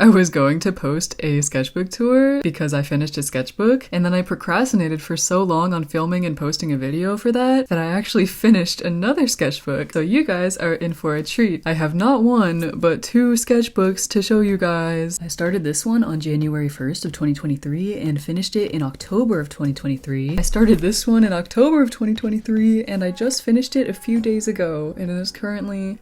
I was going to post a sketchbook tour because I finished a sketchbook, and then I procrastinated for so long on filming and posting a video for that I actually finished another sketchbook. So you guys are in for a treat. I have not one, but 2 sketchbooks to show you guys. I started this one on January 1st of 2023 and finished it in October of 2023. I started this one in October of 2023 and I just finished it a few days ago, and it is currently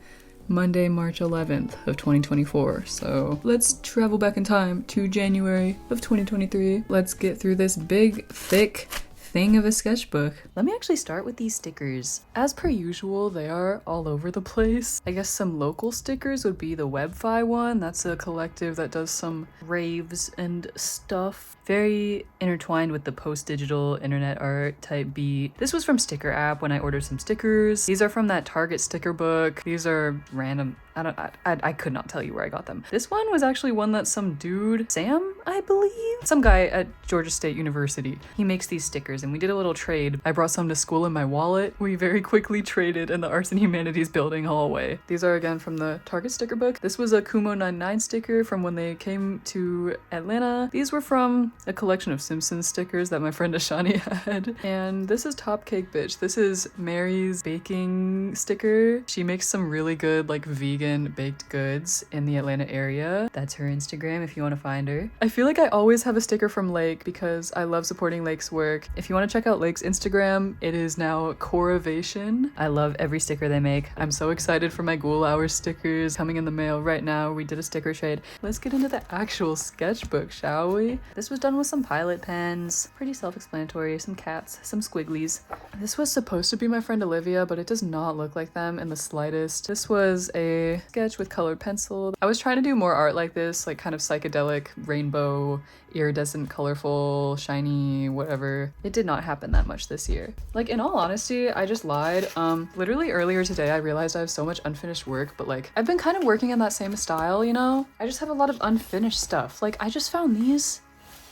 Monday, March 11th of 2024. So let's travel back in time to January of 2023. Let's get through this big, thick thing of a sketchbook. Let me actually start with these stickers. As per usual, they are all over the place. I guess some local stickers would be the Webfi one. That's a collective that does some raves and stuff. Very intertwined with the post-digital internet art type beat. This was from Sticker App when I ordered some stickers. These are from that Target sticker book. These are random. I could not tell you where I got them. This one was actually one that some dude, Sam, I believe? Some guy at Georgia State University. He makes these stickers and we did a little trade. I brought some to school in my wallet. We very quickly traded in the Arts and Humanities building hallway. These are again from the Target sticker book. This was a Kumo 99 sticker from when they came to Atlanta. These were from a collection of Simpsons stickers that my friend Ashani had. And this is Top Cake Bitch. This is Mary's baking sticker. She makes some really good like vegan baked goods in the Atlanta area. That's her Instagram if you want to find her. I feel like I always have a sticker from Lake because I love supporting Lake's work. If you want to check out Lake's Instagram, it is now Coravation. I love every sticker they make. I'm so excited for my Ghoul Hour stickers coming in the mail right now. We did a sticker trade. Let's get into the actual sketchbook, shall we? This was done with some Pilot pens. Pretty self-explanatory. Some cats, some squigglies. This was supposed to be my friend Olivia, but it does not look like them in the slightest. This was a sketch with colored pencil. I was trying to do more art like this, like kind of psychedelic, rainbow, iridescent, colorful, shiny, whatever. It did not happen that much this year. Like, in all honesty, I just lied. Literally earlier today, I realized I have so much unfinished work, but like, I've been kind of working in that same style, you know? I just have a lot of unfinished stuff. Like, I just found these.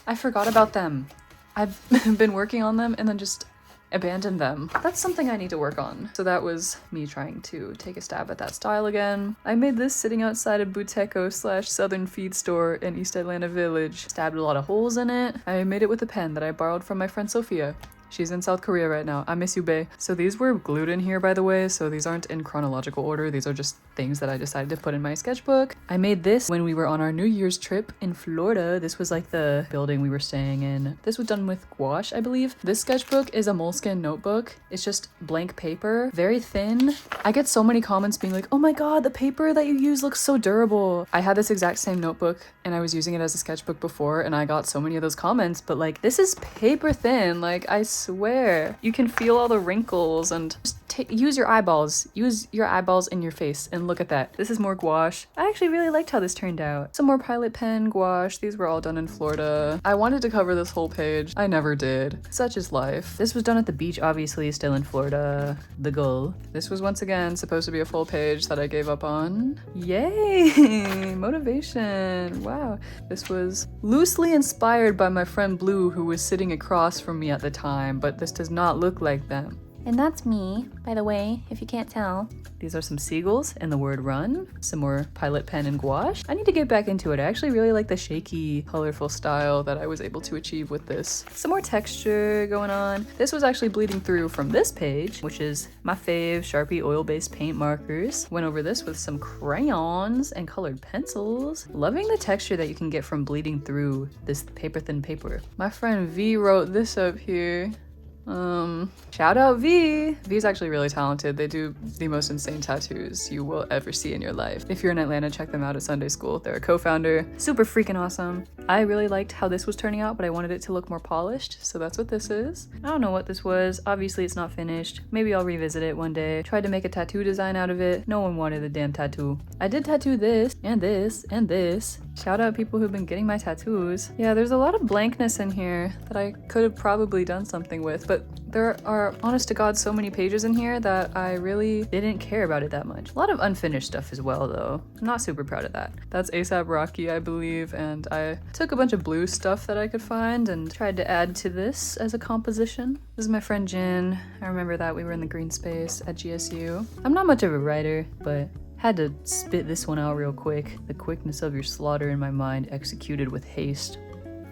I forgot about them. I've been working on them and then just abandoned them. That's something I need to work on. So that was me trying to take a stab at that style again. I made this sitting outside a Buteco / Southern Feed store in East Atlanta Village. Stabbed a lot of holes in it. I made it with a pen that I borrowed from my friend Sophia. She's in South Korea right now. I miss you, bae. So these were glued in here, by the way, so these aren't in chronological order. These are just things that I decided to put in my sketchbook. I made this when we were on our New Year's trip in Florida. This was like the building we were staying in. This was done with gouache, I believe. This sketchbook is a moleskin notebook. It's just blank paper, very thin. I get so many comments being like, oh my god, the paper that you use looks so durable. I had this exact same notebook and I was using it as a sketchbook before and I got so many of those comments, but like, this is paper thin. Like, I swear you can feel all the wrinkles and just use your eyeballs in your face and look at that. This is more gouache. I actually really liked how this turned out. Some more Pilot pen gouache. These were all done in Florida. I wanted to cover this whole page. I never did. Such is life. This was done at the beach, obviously, still in Florida. The goal. This was once again supposed to be a full page that I gave up on. Yay! Motivation. Wow. This was loosely inspired by my friend Blue, who was sitting across from me at the time, but this does not look like them. And that's me, by the way, if you can't tell. These are some seagulls and the word run. Some more Pilot pen and gouache. I need to get back into it. I actually really like the shaky, colorful style that I was able to achieve with this. Some more texture going on. This was actually bleeding through from this page, which is my fave Sharpie oil-based paint markers. Went over this with some crayons and colored pencils. Loving the texture that you can get from bleeding through this paper-thin paper. My friend V wrote this up here. Shout out V! V's actually really talented. They do the most insane tattoos you will ever see in your life. If you're in Atlanta, check them out at Sunday School. They're a co-founder. Super freaking awesome. I really liked how this was turning out, but I wanted it to look more polished, so that's what this is. I don't know what this was. Obviously, it's not finished. Maybe I'll revisit it one day. Tried to make a tattoo design out of it. No one wanted a damn tattoo. I did tattoo this, and this, and this. Shout out people who've been getting my tattoos. Yeah, there's a lot of blankness in here that I could have probably done something with, but there are, honest to God, so many pages in here that I really didn't care about it that much. A lot of unfinished stuff as well, though. I'm not super proud of that. That's ASAP Rocky, I believe, and I took a bunch of blue stuff that I could find and tried to add to this as a composition. This is my friend Jin. I remember that we were in the green space at GSU. I'm not much of a writer, but Had to spit this one out real quick. The quickness of your slaughter in my mind, executed with haste.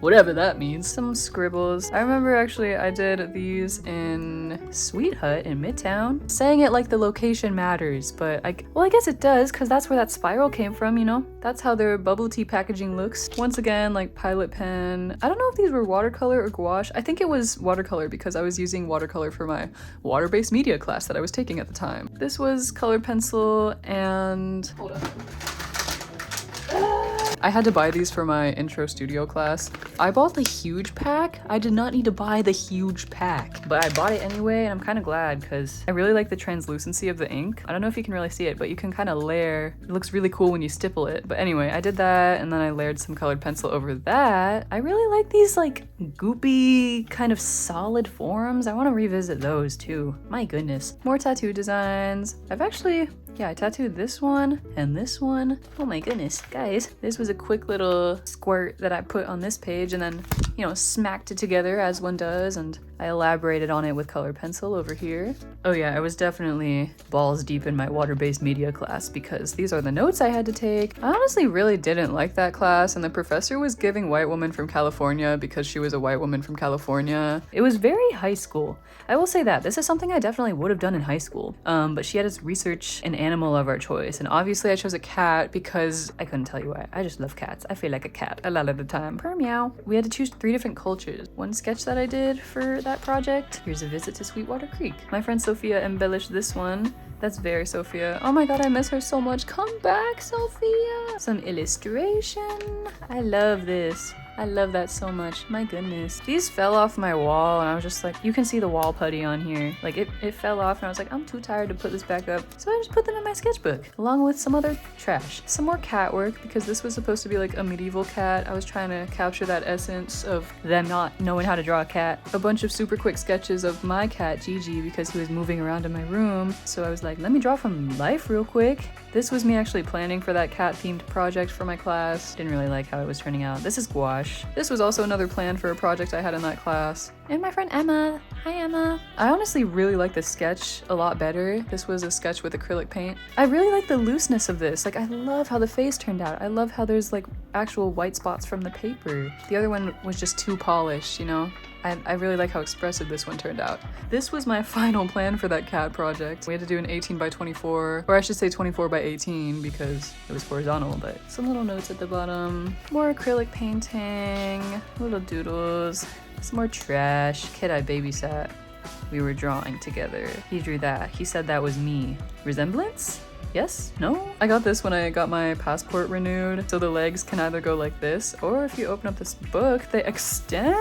Whatever that means. Some scribbles. I remember actually I did these in Sweet Hut in Midtown. Saying it like the location matters, but I guess it does, because that's where that spiral came from, you know? That's how their bubble tea packaging looks. Once again, like Pilot pen. I don't know if these were watercolor or gouache. I think it was watercolor because I was using watercolor for my water-based media class that I was taking at the time. This was colored pencil and... hold on. I had to buy these for my intro studio class. I bought the huge pack. I did not need to buy the huge pack, but I bought it anyway, and I'm kind of glad because I really like the translucency of the ink. I don't know if you can really see it, but you can kind of layer. It looks really cool when you stipple it. But anyway, I did that, and then I layered some colored pencil over that. I really like these like goopy kind of solid forms. I want to revisit those too. My goodness. More tattoo designs. I tattooed this one and this one. Oh my goodness, guys. This was a quick little squirt that I put on this page and then, you know, smacked it together as one does, and I elaborated on it with colored pencil over here. Oh yeah, I was definitely balls deep in my water-based media class because these are the notes I had to take. I honestly really didn't like that class, and the professor was giving white woman from California because she was a white woman from California. It was very high school. I will say that. This is something I definitely would have done in high school. But she had us research an animal of our choice, and obviously I chose a cat because I couldn't tell you why. I just love cats. I feel like a cat a lot of the time. Purr meow. We had to choose 3 different cultures. One sketch that I did for that project. Here's a visit to Sweetwater Creek. My friend Sophia embellished this one. That's very Sophia. Oh my god, I miss her so much. Come back, Sophia. Some illustration. I love this. I love that so much. My goodness. These fell off my wall and I was just like, you can see the wall putty on here. Like it fell off and I was like, I'm too tired to put this back up. So I just put them in my sketchbook along with some other trash. Some more cat work because this was supposed to be like a medieval cat. I was trying to capture that essence of them not knowing how to draw a cat. A bunch of super quick sketches of my cat Gigi because he was moving around in my room. So I was like, let me draw from life real quick. This was me actually planning for that cat themed project for my class. Didn't really like how it was turning out. This is gouache. This was also another plan for a project I had in that class. And my friend Emma. Hi, Emma. I honestly really like this sketch a lot better. This was a sketch with acrylic paint. I really like the looseness of this. Like, I love how the face turned out. I love how there's like actual white spots from the paper. The other one was just too polished, you know? I really like how expressive this one turned out. This was my final plan for that cat project. We had to do an 18 by 24, or I should say 24 by 18 because it was horizontal, but some little notes at the bottom. More acrylic painting, little doodles, some more trash. Kid I babysat. We were drawing together. He drew that. He said that was me. Resemblance? Yes? No? I got this when I got my passport renewed, so the legs can either go like this, or if you open up this book, they extend.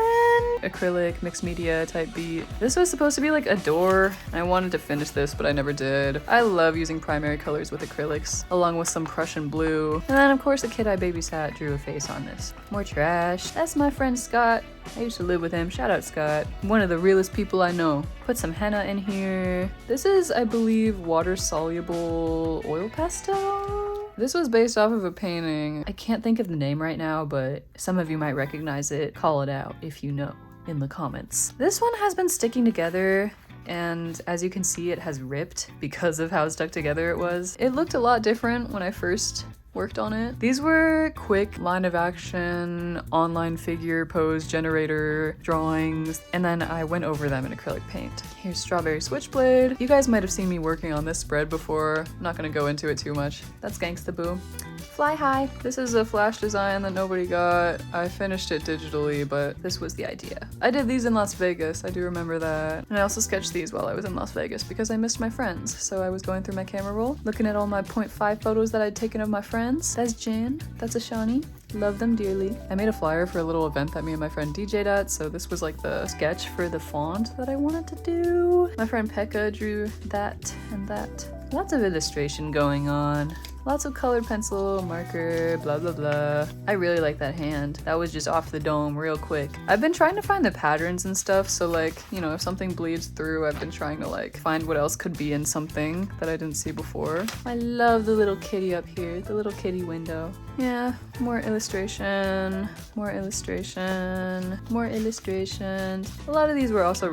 Acrylic, mixed media type beat. This was supposed to be like a door. I wanted to finish this, but I never did. I love using primary colors with acrylics, along with some Prussian blue. And then of course the kid I babysat drew a face on this. More trash. That's my friend Scott. I used to live with him. Shout out Scott. One of the realest people I know. Put some henna in here. This is, I believe, water-soluble oil pastel? This was based off of a painting. I can't think of the name right now, but some of you might recognize it. Call it out if you know in the comments. This one has been sticking together, and as you can see, it has ripped because of how stuck together it was. It looked a lot different when I first worked on it. These were quick line of action, online figure pose generator drawings, and then I went over them in acrylic paint. Here's Strawberry Switchblade. You guys might have seen me working on this spread before. I'm not gonna go into it too much. That's Gangsta Boo. Fly High. This is a flash design that nobody got. I finished it digitally, but this was the idea. I did these in Las Vegas, I do remember that. And I also sketched these while I was in Las Vegas because I missed my friends. So I was going through my camera roll, looking at all my 0.5 photos that I'd taken of my friends. That's Jan, that's Ashani. Love them dearly. I made a flyer for a little event that me and my friend DJ'd at, so this was like the sketch for the font that I wanted to do. My friend Pekka drew that and that. Lots of illustration going on. Lots of colored pencil, marker, blah blah blah. I really like that hand. That was just off the dome real quick. I've been trying to find the patterns and stuff, so like, you know, if something bleeds through, I've been trying to like find what else could be in something that I didn't see before. I love the little kitty up here, the little kitty window. Yeah, more illustration, more illustration, more illustrations. A lot of these were also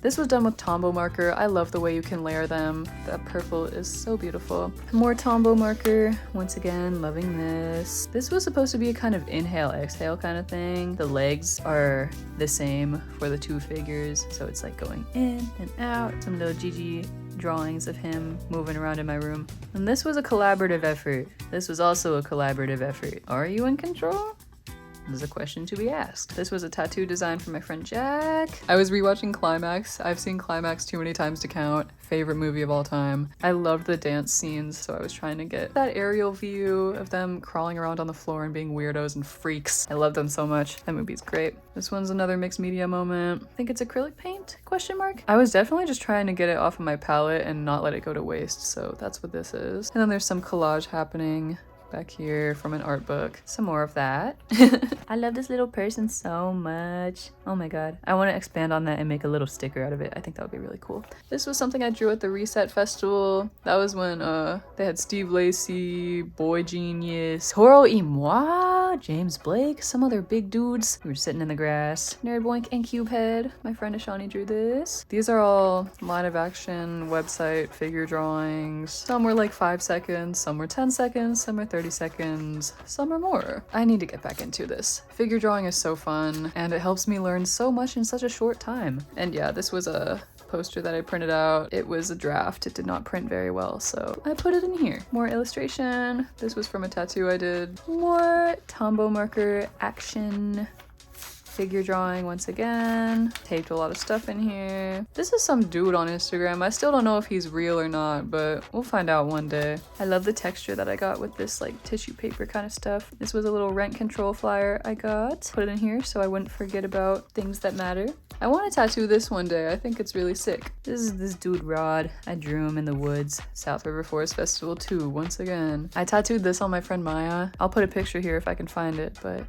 This was done with Tombow marker. I love the way you can layer them. That purple is so beautiful. More Tombow marker. Once again, loving this. This was supposed to be a kind of inhale, exhale kind of thing. The legs are the same for the two figures, so it's like going in and out. Some little Gigi drawings of him moving around in my room. And this was a collaborative effort. This was also a collaborative effort. Are you in control? This is a question to be asked. This was a tattoo design for my friend Jack. I was rewatching Climax. I've seen Climax too many times to count. Favorite movie of all time. I loved the dance scenes, so I was trying to get that aerial view of them crawling around on the floor and being weirdos and freaks. I love them so much. That movie's great. This one's another mixed media moment. I think it's acrylic paint? Question mark? I was definitely just trying to get it off of my palette and not let it go to waste, so that's what this is. And then there's some collage happening back here from an art book. Some more of that. I love this little person so much. Oh my god. I want to expand on that and make a little sticker out of it. I think that would be really cool. This was something I drew at the Reset Festival. That was when they had Steve Lacy, Boy Genius, Toro y Moi, James Blake, some other big dudes. We were sitting in the grass. Nerd Boink and Cubehead. My friend Ashani drew this. These are all line of action website figure drawings. Some were like 5 seconds, some were 10 seconds, some are 30 seconds, some are more. I need to get back into this. Figure drawing is so fun, and it helps me learn so much in such a short time. And yeah, this was a poster that I printed out. It was a draft. It did not print very well, so I put it in here. More illustration. This was from a tattoo I did. More Tombow marker action. Figure drawing once again. Taped a lot of stuff in here. This is some dude on Instagram. I still don't know if he's real or not, but we'll find out one day. I love the texture that I got with this like tissue paper kind of stuff. This was a little rent control flyer I got. Put it in here so I wouldn't forget about things that matter. I want to tattoo this one day. I think it's really sick. This is this dude Rod. I drew him in the woods. South River Forest Festival 2 once again. I tattooed this on my friend Maya. I'll put a picture here if I can find it, but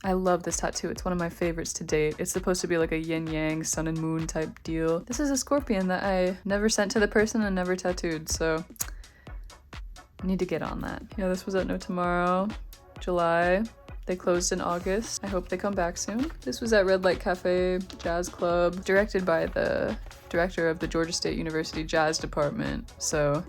I love this tattoo. It's one of my favorites to date. It's supposed to be like a yin-yang, sun and moon type deal. This is a scorpion that I never sent to the person and never tattooed, so I need to get on that. Yeah, this was at No Tomorrow, July. They closed in August. I hope they come back soon. This was at Red Light Cafe Jazz Club, directed by the director of the Georgia State University Jazz Department, so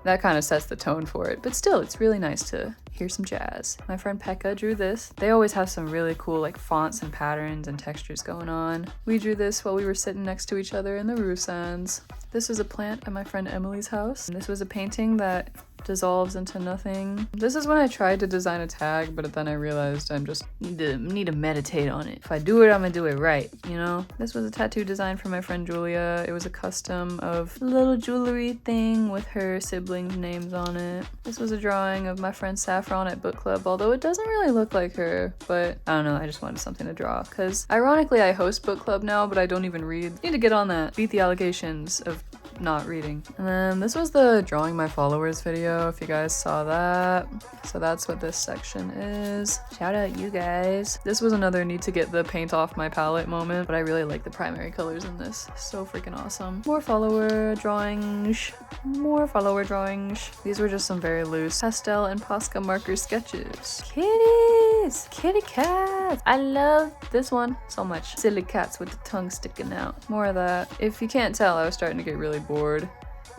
that kind of sets the tone for it. But still, it's really nice to hear some jazz. My friend Pekka drew this. They always have some really cool like fonts and patterns and textures going on. We drew this while we were sitting next to each other in the Rusans. This was a plant at my friend Emily's house. And this was a painting that dissolves into nothing. This is when I tried to design a tag, but then I realized I'm just need to meditate on it. If I do it, I'm gonna do it right, you know? This was a tattoo design for my friend Julia. It was a custom of a little jewelry thing with her siblings' names on it. This was a drawing of my friend Saffron at book club, although it doesn't really look like her, but I don't know, I just wanted something to draw. Because ironically, I host book club now, but I don't even read. Need to get on that. Beat the allegations of not reading. And then this was the drawing my followers video, if you guys saw that. So that's what this section is. Shout out you guys. This was another need to get the paint off my palette moment, but I really like the primary colors in this. So freaking awesome. More follower drawings. More follower drawings. These were just some very loose pastel and Posca marker sketches. Kitties! Kitty cats! I love this one so much. Silly cats with the tongue sticking out. More of that. If you can't tell, I was starting to get really bored.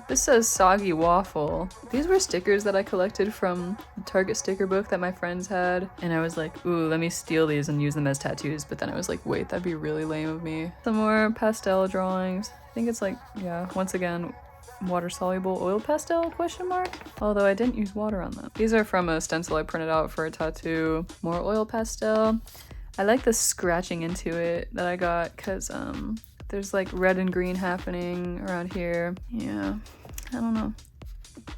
This says Soggy Waffle. These were stickers that I collected from the Target sticker book that my friends had. And I was like, ooh, let me steal these and use them as tattoos. But then I was like, wait, that'd be really lame of me. Some more pastel drawings. I think it's like, yeah, once again, water-soluble oil pastel, question mark? Although I didn't use water on them. These are from a stencil I printed out for a tattoo. More oil pastel. I like the scratching into it that I got because, there's like red and green happening around here. Yeah, I don't know.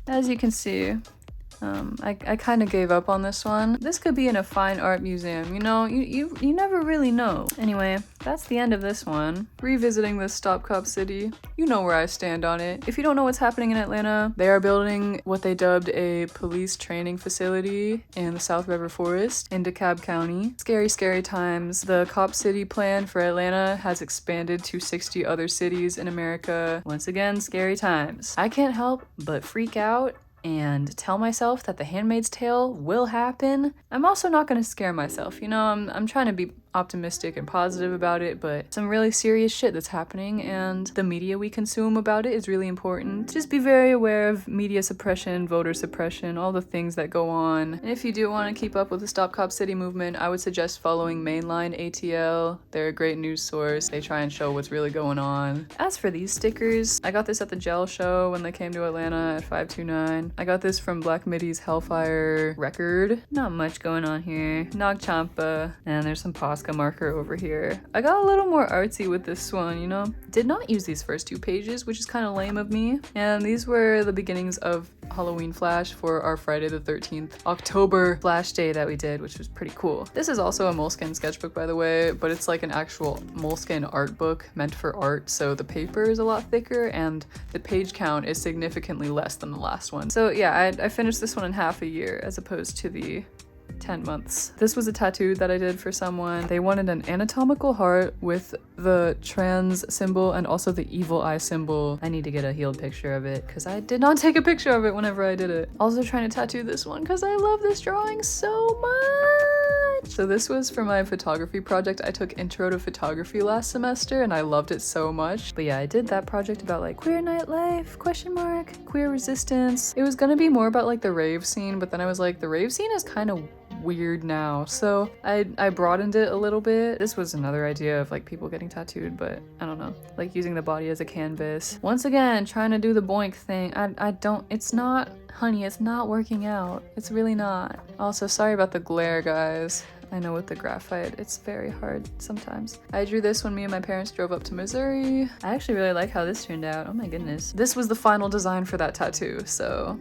As you can see, I kind of gave up on this one. This could be in a fine art museum, you know? You never really know. Anyway, that's the end of this one. Revisiting this Stop Cop City. You know where I stand on it. If you don't know what's happening in Atlanta, they are building what they dubbed a police training facility in the South River Forest in DeKalb County. Scary, scary times. The Cop City plan for Atlanta has expanded to 60 other cities in America. Once again, scary times. I can't help but freak out and tell myself that The Handmaid's Tale will happen. I'm also not going to scare myself, you know, I'm trying to be optimistic and positive about it, but some really serious shit that's happening, and the media we consume about it is really important. Just be very aware of media suppression, voter suppression, all the things that go on. And if you do want to keep up with the Stop Cop City movement, I would suggest following Mainline ATL. They're a great news source. They try and show what's really going on. As for these stickers, I got this at the Gel show when they came to Atlanta at 529. I got this from Black Midi's Hellfire record. Not much going on here. Nag Champa, and there's some Posca marker over here. I got a little more artsy with this one, you know? Did not use these first 2 pages, which is kind of lame of me. And these were the beginnings of Halloween Flash for our Friday the 13th October Flash Day that we did, which was pretty cool. This is also a Moleskine sketchbook, by the way, but it's like an actual Moleskine art book meant for art, so the paper is a lot thicker and the page count is significantly less than the last one. So yeah, I finished this one in half a year as opposed to the 10 months. This was a tattoo that I did for someone. They wanted an anatomical heart with the trans symbol and also the evil eye symbol. I need to get a healed picture of it because I did not take a picture of it whenever I did it. Also trying to tattoo this one because I love this drawing so much. So this was for my photography project. I took Intro to Photography last semester and I loved it so much. But yeah, I did that project about like queer nightlife, question mark, queer resistance. It was gonna be more about like the rave scene, but then I was like, the rave scene is kind of weird now, so I broadened it a little bit. This was another idea of like people getting tattooed, but I don't know, like using the body as a canvas. Once again, trying to do the boink thing. I don't, it's not, honey, it's not working out. It's really not. Also, sorry about the glare, guys. I know with the graphite, it's very hard sometimes. I drew this when me and my parents drove up to Missouri. I actually really like how this turned out. Oh my goodness. This was the final design for that tattoo, so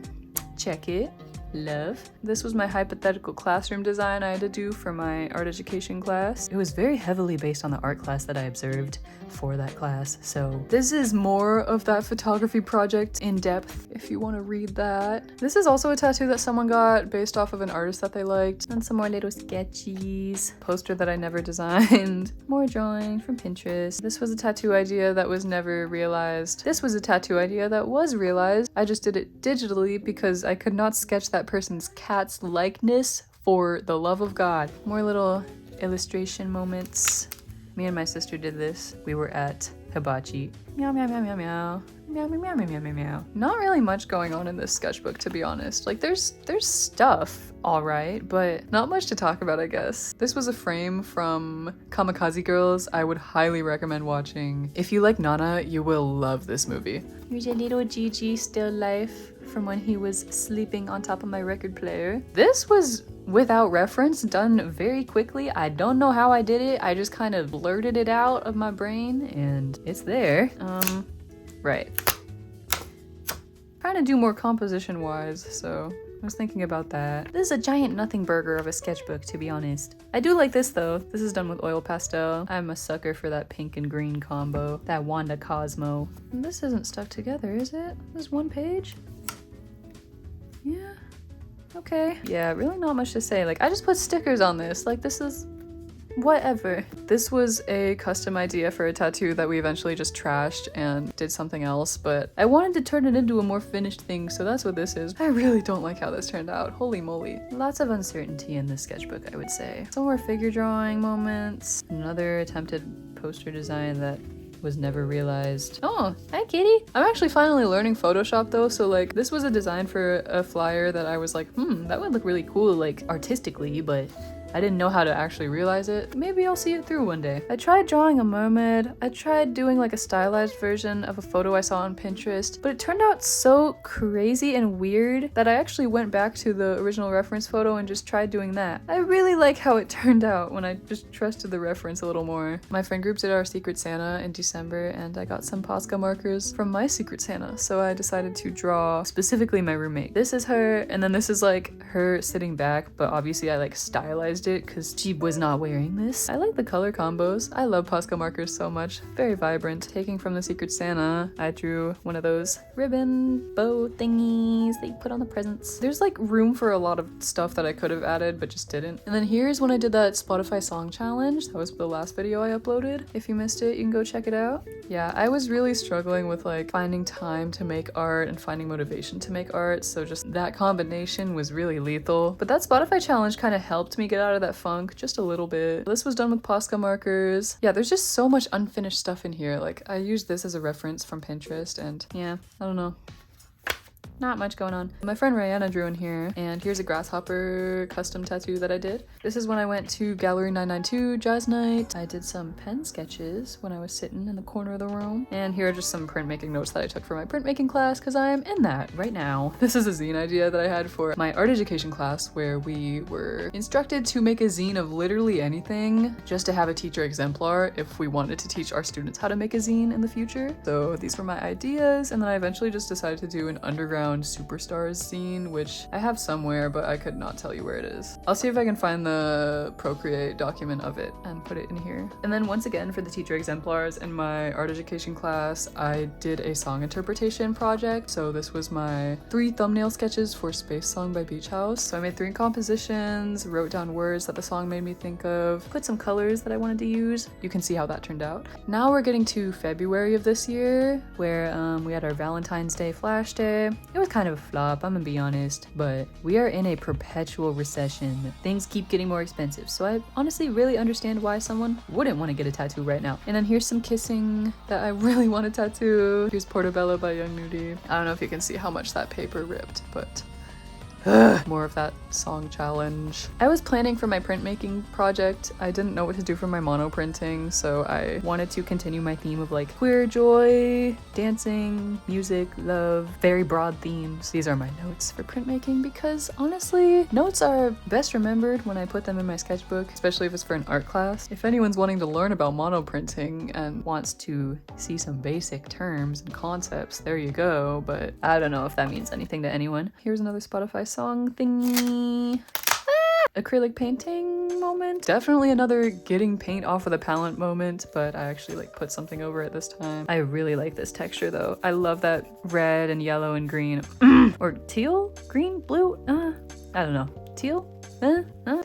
check it. Love. This was my hypothetical classroom design I had to do for my art education class. It was very heavily based on the art class that I observed for that class, so this is more of that photography project in depth if you want to read that. This is also a tattoo that someone got based off of an artist that they liked, and some more little sketchies. Poster that I never designed. More drawing from Pinterest. This was a tattoo idea that was never realized. This was a tattoo idea that was realized. I just did it digitally because I could not sketch that person's cat's likeness for the love of God. More little illustration moments. Me and my sister did this. We were at Hibachi. Meow, meow, meow, meow, meow. Meow, meow, meow, meow, meow, meow, meow. Not really much going on in this sketchbook, to be honest. Like, there's stuff, all right, but not much to talk about, I guess. This was a frame from Kamikaze Girls. I would highly recommend watching. If you like Nana, you will love this movie. Here's a little Gigi still life from when he was sleeping on top of my record player. This was without reference, done very quickly. I don't know how I did it. I just kind of blurted it out of my brain and it's there. Right. Trying to do more composition wise, so I was thinking about that. This is a giant nothing burger of a sketchbook, to be honest. I do like this though. This is done with oil pastel. I'm a sucker for that pink and green combo. That Wanda Cosmo. And this isn't stuck together, is it? This is one page? Yeah. Okay. Yeah, really not much to say. Like, I just put stickers on this. Like, this is whatever. This was a custom idea for a tattoo that we eventually just trashed and did something else, but I wanted to turn it into a more finished thing, so that's what this is. I really don't like how this turned out. Holy moly. Lots of uncertainty in this sketchbook, I would say. Some more figure drawing moments. Another attempted poster design that was never realized. Oh, hi kitty. I'm actually finally learning Photoshop though, so like this was a design for a flyer that I was like, that would look really cool like artistically, but I didn't know how to actually realize it. Maybe I'll see it through one day. I tried drawing a mermaid. I tried doing like a stylized version of a photo I saw on Pinterest, but it turned out so crazy and weird that I actually went back to the original reference photo and just tried doing that. I really like how it turned out when I just trusted the reference a little more. My friend group did our Secret Santa in December and I got some Posca markers from my Secret Santa, so I decided to draw specifically my roommate. This is her, and then this is like her sitting back, but obviously I like stylized it because she was not wearing this. I like the color combos. I love Posca markers so much. Very vibrant. Taking from the Secret Santa, I drew one of those ribbon bow thingies that you put on the presents. There's like room for a lot of stuff that I could have added but just didn't. And then here's when I did that Spotify song challenge. That was the last video I uploaded. If you missed it, you can go check it out. Yeah, I was really struggling with like finding time to make art and finding motivation to make art, so just that combination was really lethal. But that Spotify challenge kind of helped me get out of that funk just a little bit. This was done with Posca markers. Yeah, there's just so much unfinished stuff in here. Like, I used this as a reference from Pinterest, and yeah, I don't know. Not much going on. My friend Rihanna drew in here, and here's a grasshopper custom tattoo that I did. This is when I went to Gallery 992 Jazz Night. I did some pen sketches when I was sitting in the corner of the room. And here are just some printmaking notes that I took for my printmaking class, because I'm in that right now. This is a zine idea that I had for my art education class, where we were instructed to make a zine of literally anything, just to have a teacher exemplar if we wanted to teach our students how to make a zine in the future. So these were my ideas, and then I eventually just decided to do an underground superstars scene, which I have somewhere, but I could not tell you where it is. I'll see if I can find the Procreate document of it and put it in here. And then once again, for the teacher exemplars in my art education class, I did a song interpretation project. So this was my 3 thumbnail sketches for Space Song by Beach House. So I made 3 compositions, wrote down words that the song made me think of, put some colors that I wanted to use. You can see how that turned out. Now we're getting to February of this year, where we had our Valentine's Day flash day. It was kind of a flop, I'm gonna be honest, but we are in a perpetual recession. Things keep getting more expensive, so I honestly really understand why someone wouldn't want to get a tattoo right now. And then here's some kissing that I really want to tattoo. Here's Portobello by Young Nudie. I don't know if you can see how much that paper ripped, but more of that song challenge. I was planning for my printmaking project. I didn't know what to do for my mono printing, so I wanted to continue my theme of like queer joy, dancing, music, love, very broad themes. These are my notes for printmaking because honestly, notes are best remembered when I put them in my sketchbook, especially if it's for an art class. If anyone's wanting to learn about mono printing and wants to see some basic terms and concepts, there you go, but I don't know if that means anything to anyone. Here's another Spotify song thingy. Acrylic painting moment. Definitely another getting paint off of the palette moment, but I actually like put something over it this time. I really like this texture though. I love that red and yellow and green. Or teal? Green? Blue? I don't know. Teal?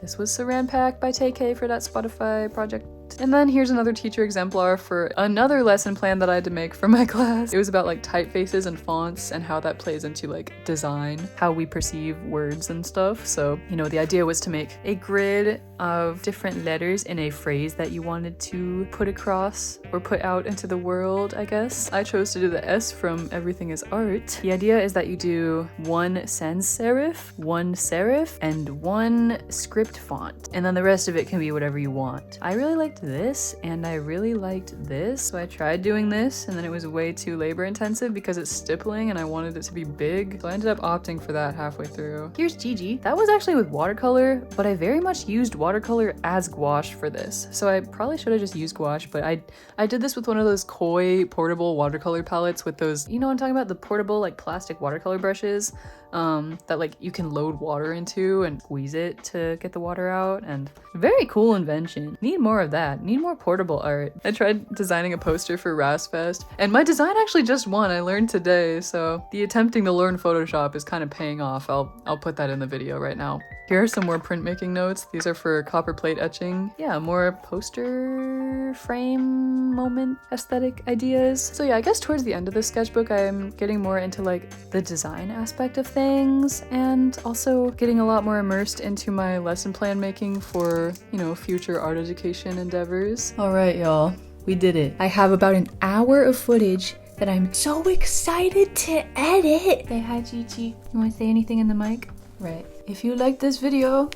This was Saran Pack by TK for that Spotify project. And then here's another teacher exemplar for another lesson plan that I had to make for my class. It was about like typefaces and fonts and how that plays into like design, how we perceive words and stuff. So, you know, the idea was to make a grid of different letters in a phrase that you wanted to put across or put out into the world, I guess. I chose to do the S from Everything is Art. The idea is that you do 1 sans serif, 1 serif, and 1 script font. And then the rest of it can be whatever you want. I really liked this and I really liked this, so I tried doing this and then it was way too labor intensive because it's stippling and I wanted it to be big, so I ended up opting for that halfway through. Here's Gigi. That was actually with watercolor, but I very much used watercolor as gouache for this, so I probably should have just used gouache, but I did this with one of those Koi portable watercolor palettes with those, you know what I'm talking about, the portable like plastic watercolor brushes that like you can load water into and squeeze it to get the water out, and very cool invention. Need more of that. Need more portable art. I tried designing a poster for RASFest and my design actually just won. I learned today, so the attempting to learn Photoshop is kind of paying off. I'll put that in the video right now. Here are some more printmaking notes. These are for copper plate etching. Yeah, more poster frame moment aesthetic ideas. So yeah, I guess towards the end of this sketchbook, I'm getting more into like the design aspect of things and also getting a lot more immersed into my lesson plan making for, you know, future art education endeavors. All right, y'all, we did it. I have about an hour of footage that I'm so excited to edit. Say hi, Gigi. You want to say anything in the mic? Right. If you like this video,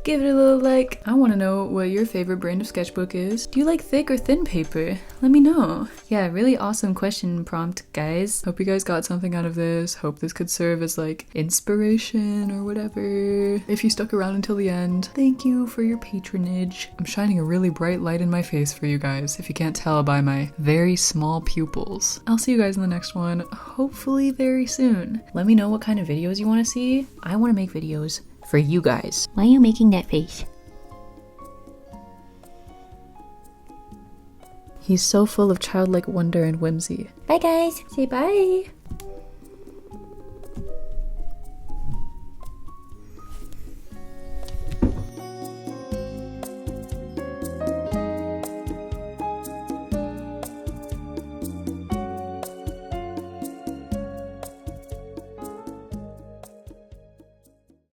give it a little like. I want to know what your favorite brand of sketchbook is. Do you like thick or thin paper? Let me know. Yeah, really awesome question prompt, guys. Hope you guys got something out of this. Hope this could serve as like inspiration or whatever. If you stuck around until the end, thank you for your patronage. I'm shining a really bright light in my face for you guys, if you can't tell by my very small pupils. I'll see you guys in the next one, hopefully very soon. Let me know what kind of videos you want to see. I want to make videos for you guys. Why are you making that face? He's so full of childlike wonder and whimsy. Bye guys. Say bye.